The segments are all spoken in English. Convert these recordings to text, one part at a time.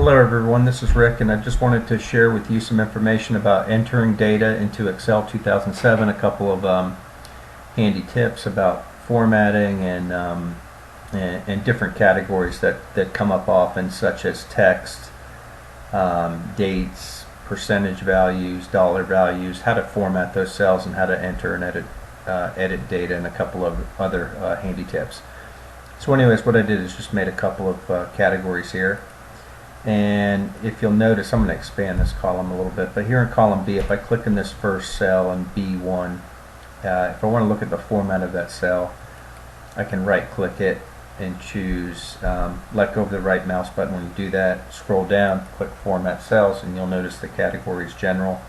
Hello everyone, this is Rick, and I just wanted to share with you some information about entering data into Excel 2007, a couple of handy tips about formatting and different categories that come up often, such as text, dates, percentage values, dollar values, how to format those cells, and how to enter and edit data, and a couple of other handy tips. So anyways, what I did is just made a couple of categories here. And if you'll notice, I'm going to expand this column a little bit, but here in column B, if I click in this first cell in B1, if I want to look at the format of that cell, I can right click it and choose, let go of the right mouse button when you do that, scroll down, click Format Cells, and you'll notice the category is General.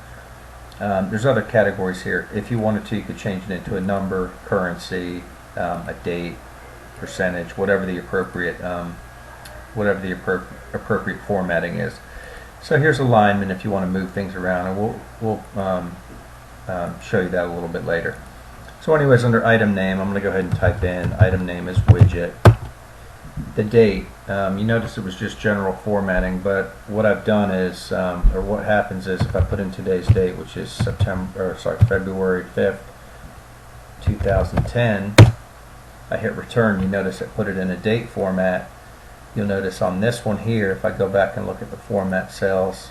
There's other categories here. If you wanted to, you could change it into a number, currency, a date, percentage, whatever the appropriate formatting is. So here's alignment if you want to move things around, and we'll show you that a little bit later. So anyways, under item name, I'm going to go ahead and type in item name is widget. The date, you notice it was just general formatting, but what I've done is, or what happens is, if I put in today's date, which is February 5th, 2010, I hit return, you notice it put it in a date format. You'll notice on this one here, if I go back and look at the format cells,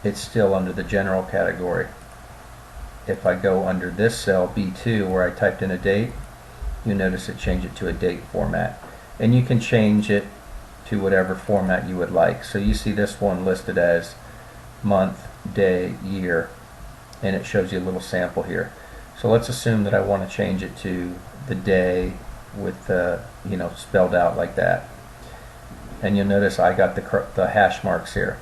it's still under the general category. If I go under this cell, B2, where I typed in a date, you'll notice it changed it to a date format. And you can change it to whatever format you would like. So you see this one listed as month, day, year, and it shows you a little sample here. So let's assume that I want to change it to the day with the, spelled out like that. And you'll notice I got the hash marks here.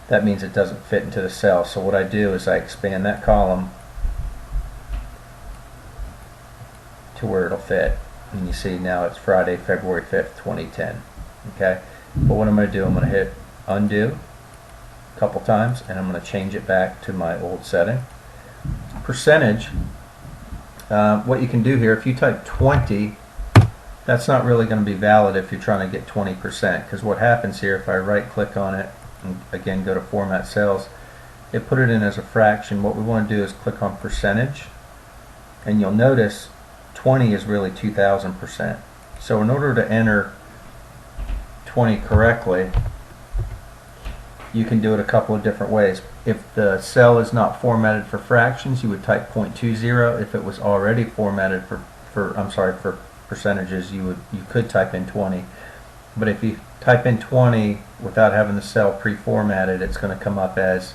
That means it doesn't fit into the cell. So what I do is I expand that column to where it'll fit. And you see now it's Friday, February 5th, 2010. Okay? But what I'm going to do, I'm going to hit undo a couple times, and I'm going to change it back to my old setting. Percentage, what you can do here, if you type 20, that's not really going to be valid if you're trying to get 20%, because what happens here, if I right click on it and again go to Format Cells, it put it in as a fraction. What we want to do is click on percentage, and you'll notice 20 is really 2000%. So in order to enter 20 correctly, you can do it a couple of different ways. If the cell is not formatted for fractions, you would type 0.20. If it was already formatted for percentages, you could type in 20. But if you type in 20 without having the cell pre-formatted, it's going to come up as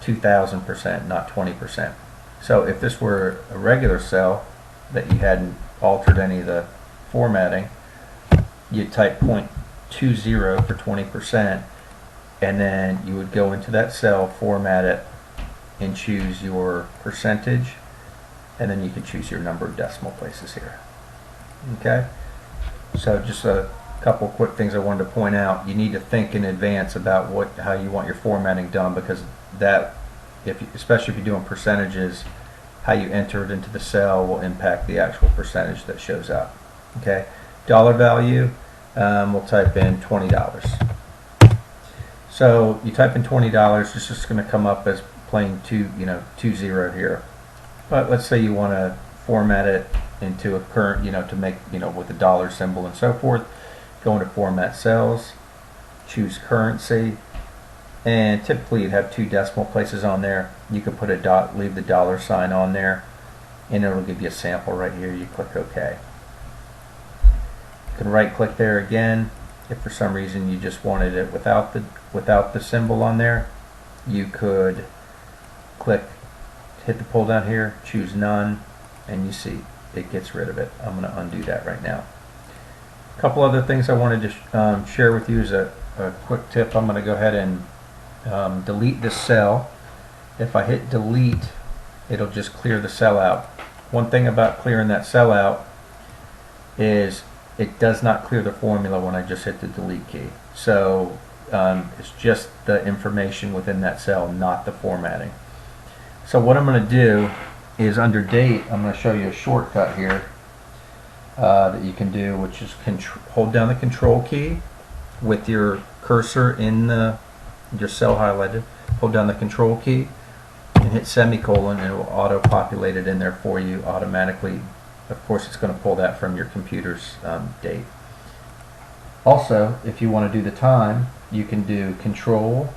2000%, not 20%. So if this were a regular cell that you hadn't altered any of the formatting, you'd type 0.20 for 20%, and then you would go into that cell, format it, and choose your percentage, and then you can choose your number of decimal places here. Okay? So just a couple quick things I wanted to point out. You need to think in advance about how you want your formatting done, because that, especially if you're doing percentages, how you enter it into the cell will impact the actual percentage that shows up. Okay? Dollar value, we'll type in $20. So you type in $20, it's just going to come up as plain 20 here. But let's say you want to format it into a current, to make, with the dollar symbol and so forth. Go into Format Cells, choose Currency, and typically you'd have 2 decimal places on there. You could put a dot, leave the dollar sign on there, and it'll give you a sample right here. You click OK. You can right click there again. If for some reason you just wanted it without the symbol on there, you could hit the pull down here, choose None, and you see it gets rid of it. I'm going to undo that right now. A couple other things I wanted to share with you is a quick tip. I'm going to go ahead and delete this cell. If I hit delete, it'll just clear the cell out. One thing about clearing that cell out is it does not clear the formula when I just hit the delete key. So it's just the information within that cell, not the formatting. So what I'm going to do is, under date, I'm going to show you a shortcut here that you can do, which is hold down the control key with your cursor in your cell highlighted, hold down the control key and hit semicolon, and it will auto-populate it in there for you automatically. Of course, it's going to pull that from your computer's date. Also, if you want to do the time, you can do control,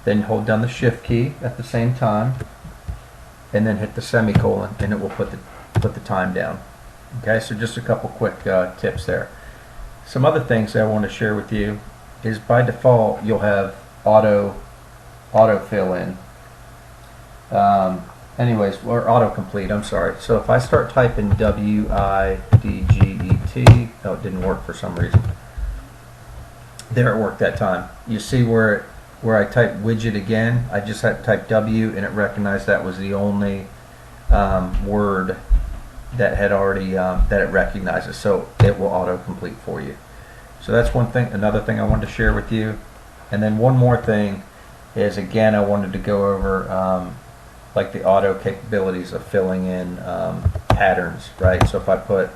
then hold down the shift key at the same time, and then hit the semicolon, and it will put the time down. Okay, so just a couple quick tips there. Some other things that I want to share with you is by default you'll have auto fill in. Anyways, or autocomplete, I'm sorry. So if I start typing WIDGET, oh, it didn't work for some reason. There, it worked that time. You see where I typed widget again, I just had to type W and it recognized that was the only word that had already that it recognizes, so it will autocomplete for you. So that's one thing. Another thing I wanted to share with you, and then one more thing is, again, I wanted to go over like the auto capabilities of filling in patterns, right? So if I put,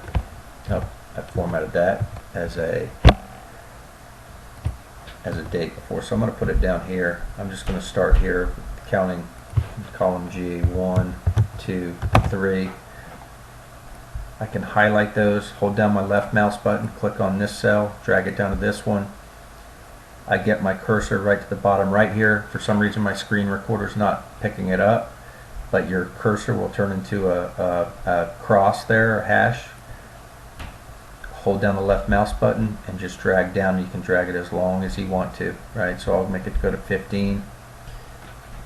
oh, I formatted that as a date before, so I'm going to put it down here. I'm just going to start here counting column G, 1, 2, 3. I can highlight those, hold down my left mouse button, click on this cell, drag it down to this one. I get my cursor right to the bottom right here. For some reason my screen recorder is not picking it up, but your cursor will turn into a cross there, a hash. Hold down the left mouse button and just drag down. You can drag it as long as you want to, right? So I'll make it go to 15.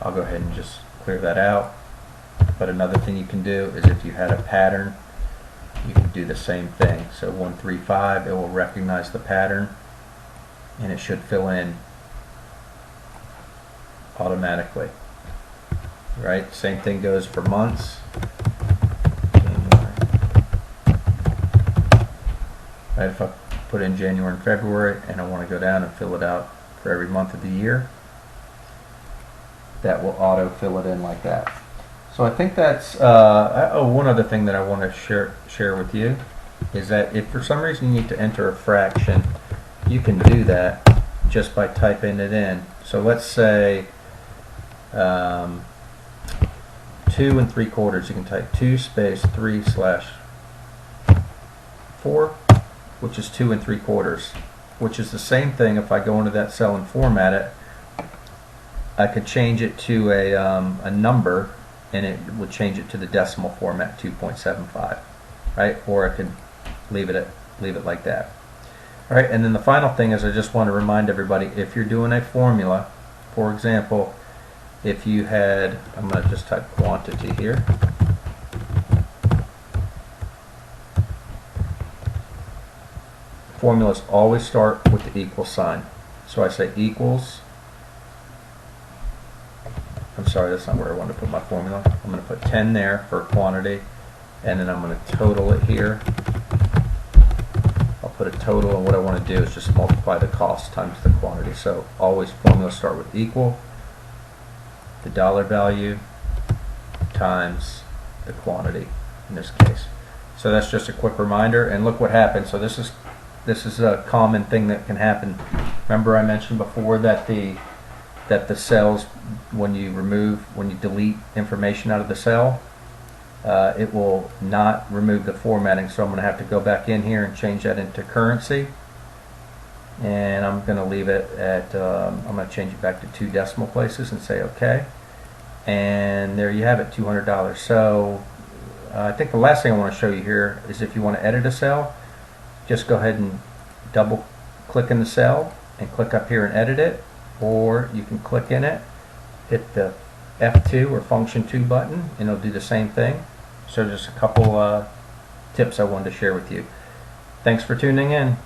I'll go ahead and just clear that out. But another thing you can do is, if you had a pattern, you can do the same thing. So 135, it will recognize the pattern and it should fill in automatically, right? Same thing goes for months. Right, if I put in January and February and I want to go down and fill it out for every month of the year, that will auto fill it in like that. So I think that's one other thing that I want to share with you is that if for some reason you need to enter a fraction, you can do that just by typing it in. So let's say 2 3/4. You can type 2 space 3/4, which is 2 3/4, which is the same thing. If I go into that cell and format it, I could change it to a number, and it would change it to the decimal format, 2.75, right? Or I could leave it like that. All right, and then the final thing is, I just want to remind everybody, if you're doing a formula, for example, if you had, I'm going to just type quantity here. Formulas always start with the equal sign. So I say equals, I'm sorry, that's not where I want to put my formula. I'm going to put 10 there for quantity, and then I'm going to total it here. I'll put a total, and what I want to do is just multiply the cost times the quantity. So always formulas start with equal, the dollar value times the quantity in this case. So that's just a quick reminder, and look what happened. So this is a common thing that can happen. Remember I mentioned before that the cells, when you delete information out of the cell, it will not remove the formatting. So I'm going to have to go back in here and change that into currency, and I'm going to leave it at I'm going to change it back to 2 decimal places and say OK, and there you have it, $200. So I think the last thing I want to show you here is, if you want to edit a cell, just go ahead and double click in the cell and click up here and edit it, or you can click in it, hit the F2 or function 2 button, and it'll do the same thing. So just a couple tips I wanted to share with you. Thanks for tuning in.